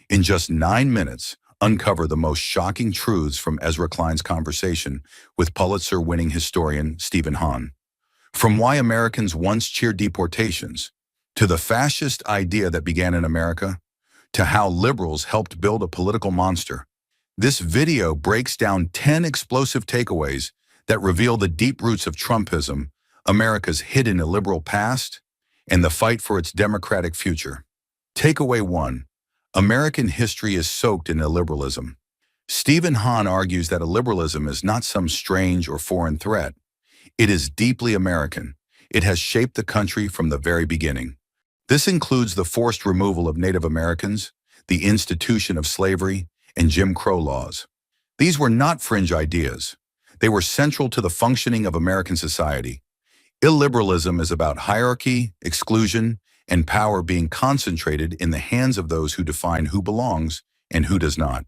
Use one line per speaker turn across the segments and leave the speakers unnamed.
In just 9 minutes, uncover the most shocking truths from Ezra Klein's conversation with Pulitzer-winning historian Steven Hahn. From why Americans once cheered deportations, to the fascist idea that began in America, to how liberals helped build a political monster. This video breaks down 10 explosive takeaways that reveal the deep roots of Trumpism, America's hidden illiberal past, and the fight for its democratic future. Takeaway 1. American history is soaked in illiberalism. Steven Hahn argues that illiberalism is not some strange or foreign threat. It is deeply American. It has shaped the country from the very beginning. This includes the forced removal of Native Americans, the institution of slavery, and Jim Crow laws. These were not fringe ideas. They were central to the functioning of American society. Illiberalism is about hierarchy, exclusion, and power being concentrated in the hands of those who define who belongs and who does not.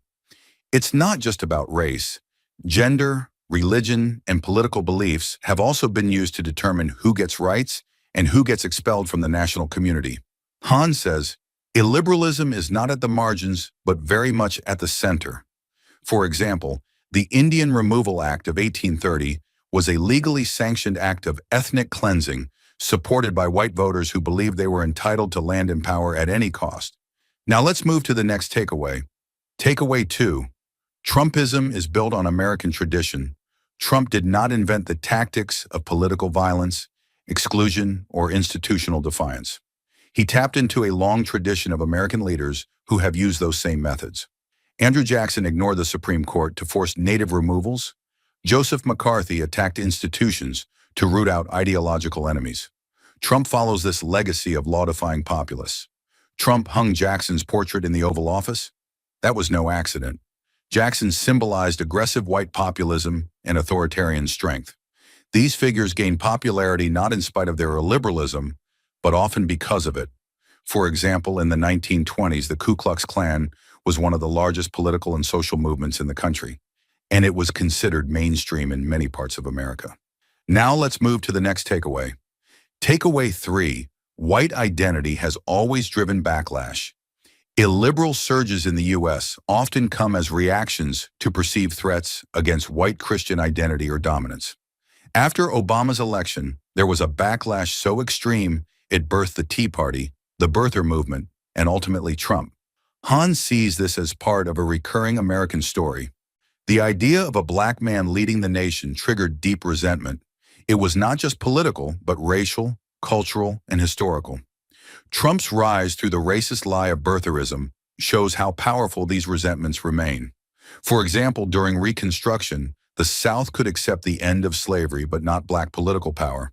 It's not just about race. Gender, religion, and political beliefs have also been used to determine who gets rights and who gets expelled from the national community. Hahn says, illiberalism is not at the margins, but very much at the center. For example, the Indian Removal Act of 1830 was a legally sanctioned act of ethnic cleansing supported by white voters who believed they were entitled to land and power at any cost. Now let's move to the next takeaway. Takeaway 2. Trumpism is built on American tradition. Trump did not invent the tactics of political violence, exclusion, or institutional defiance. He tapped into a long tradition of American leaders who have used those same methods. Andrew Jackson ignored the Supreme Court to force native removals. Joseph McCarthy attacked institutions to root out ideological enemies. Trump follows this legacy of law-defying populists. Trump hung Jackson's portrait in the Oval Office. That was no accident. Jackson symbolized aggressive white populism and authoritarian strength. These figures gained popularity not in spite of their illiberalism, but often because of it. For example, in the 1920s, the Ku Klux Klan was one of the largest political and social movements in the country, and it was considered mainstream in many parts of America. Now let's move to the next takeaway. Takeaway 3. White identity has always driven backlash. Illiberal surges in the U.S. often come as reactions to perceived threats against white Christian identity or dominance. After Obama's election, there was a backlash so extreme it birthed the Tea Party, the birther movement, and ultimately Trump. Hahn sees this as part of a recurring American story. The idea of a black man leading the nation triggered deep resentment. It was not just political, but racial, cultural, and historical. Trump's rise through the racist lie of birtherism shows how powerful these resentments remain. For example, during Reconstruction, the South could accept the end of slavery but not black political power.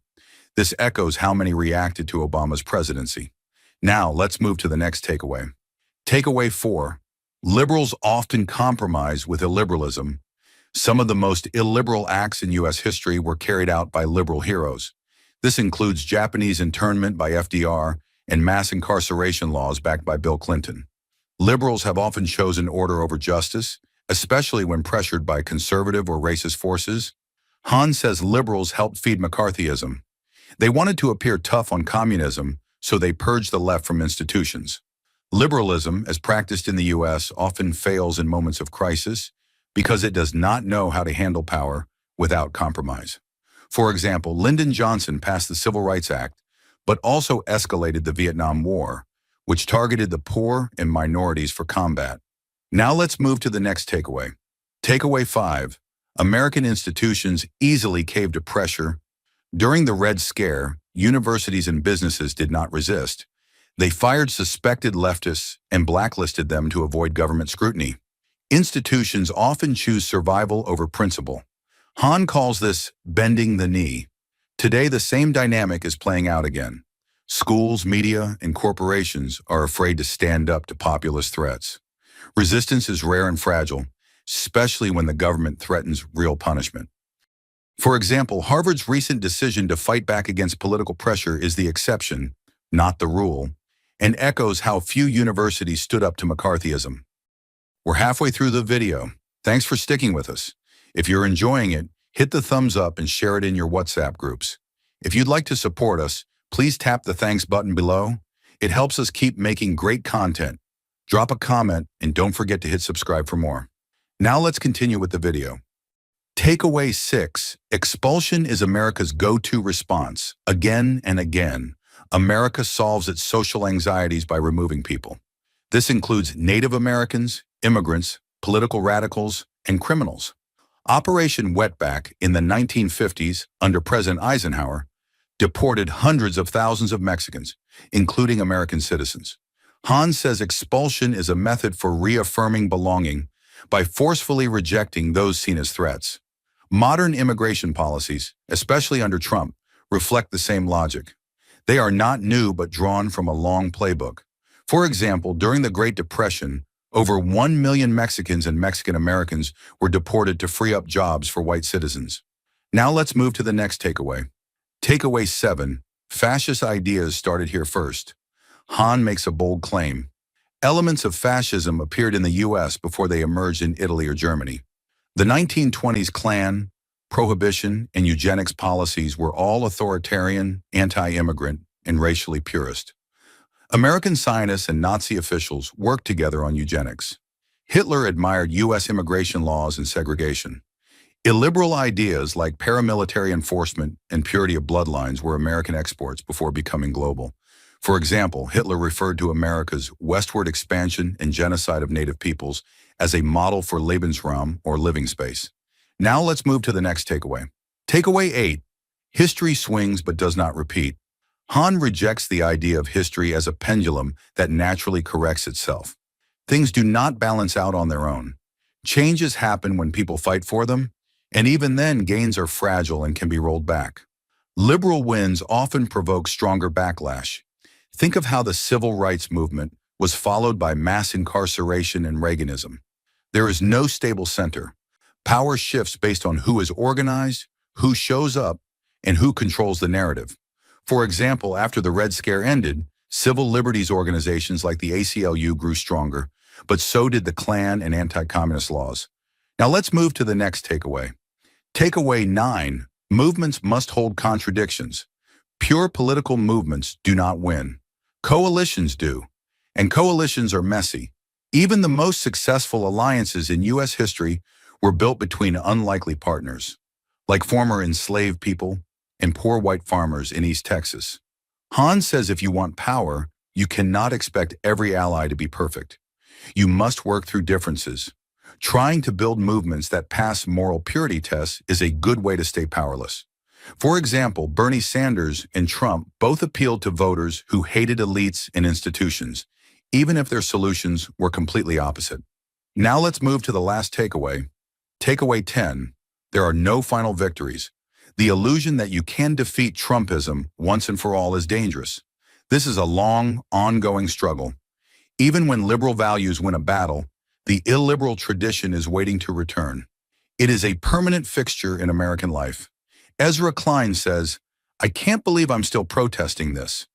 This echoes how many reacted to Obama's presidency. Now, let's move to the next takeaway. Takeaway 4. Liberals often compromise with illiberalism. Some of the most illiberal acts in U.S. history were carried out by liberal heroes. This includes Japanese internment by FDR and mass incarceration laws backed by Bill Clinton. Liberals have often chosen order over justice, especially when pressured by conservative or racist forces. Hahn says liberals helped feed McCarthyism. They wanted to appear tough on communism, so they purged the left from institutions. Liberalism, as practiced in the U.S., often fails in moments of crisis because it does not know how to handle power without compromise. For example, Lyndon Johnson passed the Civil Rights Act, but also escalated the Vietnam War, which targeted the poor and minorities for combat. Now let's move to the next takeaway. Takeaway 5. American institutions easily caved to pressure. During the Red Scare, universities and businesses did not resist. They fired suspected leftists and blacklisted them to avoid government scrutiny. Institutions often choose survival over principle. Hahn calls this bending the knee. Today, the same dynamic is playing out again. Schools, media, and corporations are afraid to stand up to populist threats. Resistance is rare and fragile, especially when the government threatens real punishment. For example, Harvard's recent decision to fight back against political pressure is the exception, not the rule, and echoes how few universities stood up to McCarthyism. We're halfway through the video. Thanks for sticking with us. If you're enjoying it, hit the thumbs up and share it in your WhatsApp groups. If you'd like to support us, please tap the thanks button below. It helps us keep making great content. Drop a comment and don't forget to hit subscribe for more. Now let's continue with the video. Takeaway 6. Expulsion is America's go-to response. Again and again, America solves its social anxieties by removing people. This includes Native Americans, immigrants, political radicals, and criminals. Operation Wetback in the 1950s, under President Eisenhower, deported hundreds of thousands of Mexicans, including American citizens. Hahn says expulsion is a method for reaffirming belonging by forcefully rejecting those seen as threats. Modern immigration policies, especially under Trump, reflect the same logic. They are not new but drawn from a long playbook. For example, during the Great Depression, over 1 million Mexicans and Mexican Americans were deported to free up jobs for white citizens. Now let's move to the next takeaway. Takeaway 7. Fascist ideas started here first. Hahn makes a bold claim. Elements of fascism appeared in the U.S. before they emerged in Italy or Germany. The 1920s Klan, prohibition, and eugenics policies were all authoritarian, anti-immigrant, and racially purist. American scientists and Nazi officials worked together on eugenics. Hitler admired U.S. immigration laws and segregation. Illiberal ideas like paramilitary enforcement and purity of bloodlines were American exports before becoming global. For example, Hitler referred to America's westward expansion and genocide of native peoples as a model for Lebensraum, or living space. Now let's move to the next takeaway. Takeaway 8. History swings but does not repeat. Hahn rejects the idea of history as a pendulum that naturally corrects itself. Things do not balance out on their own. Changes happen when people fight for them, and even then gains are fragile and can be rolled back. Liberal wins often provoke stronger backlash. Think of how the civil rights movement was followed by mass incarceration and Reaganism. There is no stable center. Power shifts based on who is organized, who shows up, and who controls the narrative. For example, after the Red Scare ended, civil liberties organizations like the ACLU grew stronger, but so did the Klan and anti-communist laws. Now let's move to the next takeaway. Takeaway 9. Movements must hold contradictions. Pure political movements do not win. Coalitions do, and coalitions are messy. Even the most successful alliances in U.S. history were built between unlikely partners, like former enslaved people and poor white farmers in East Texas. Hahn says if you want power, you cannot expect every ally to be perfect. You must work through differences. Trying to build movements that pass moral purity tests is a good way to stay powerless. For example, Bernie Sanders and Trump both appealed to voters who hated elites and institutions, even if their solutions were completely opposite. Now let's move to the last takeaway. Takeaway 10. There are no final victories. The illusion that you can defeat Trumpism once and for all is dangerous. This is a long, ongoing struggle. Even when liberal values win a battle, the illiberal tradition is waiting to return. It is a permanent fixture in American life. Ezra Klein says, "I can't believe I'm still protesting this,"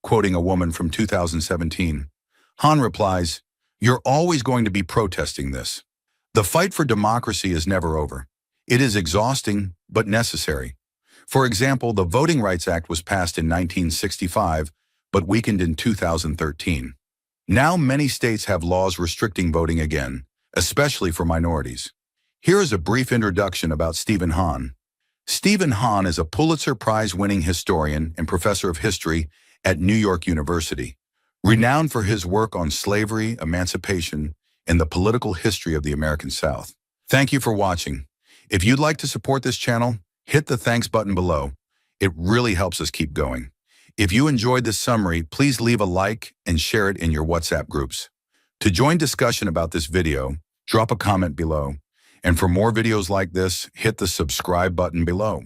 quoting a woman from 2017. Hahn replies, "You're always going to be protesting this." The fight for democracy is never over. It is exhausting, but necessary. For example, the Voting Rights Act was passed in 1965, but weakened in 2013. Now many states have laws restricting voting again, especially for minorities. Here is a brief introduction about Steven Hahn. Steven Hahn is a Pulitzer Prize winning historian and professor of history at New York University, renowned for his work on slavery, emancipation, and the political history of the American South. Thank you for watching. If you'd like to support this channel, hit the thanks button below. It really helps us keep going. If you enjoyed this summary, please leave a like and share it in your WhatsApp groups. To join discussion about this video, drop a comment below. And for more videos like this, hit the subscribe button below.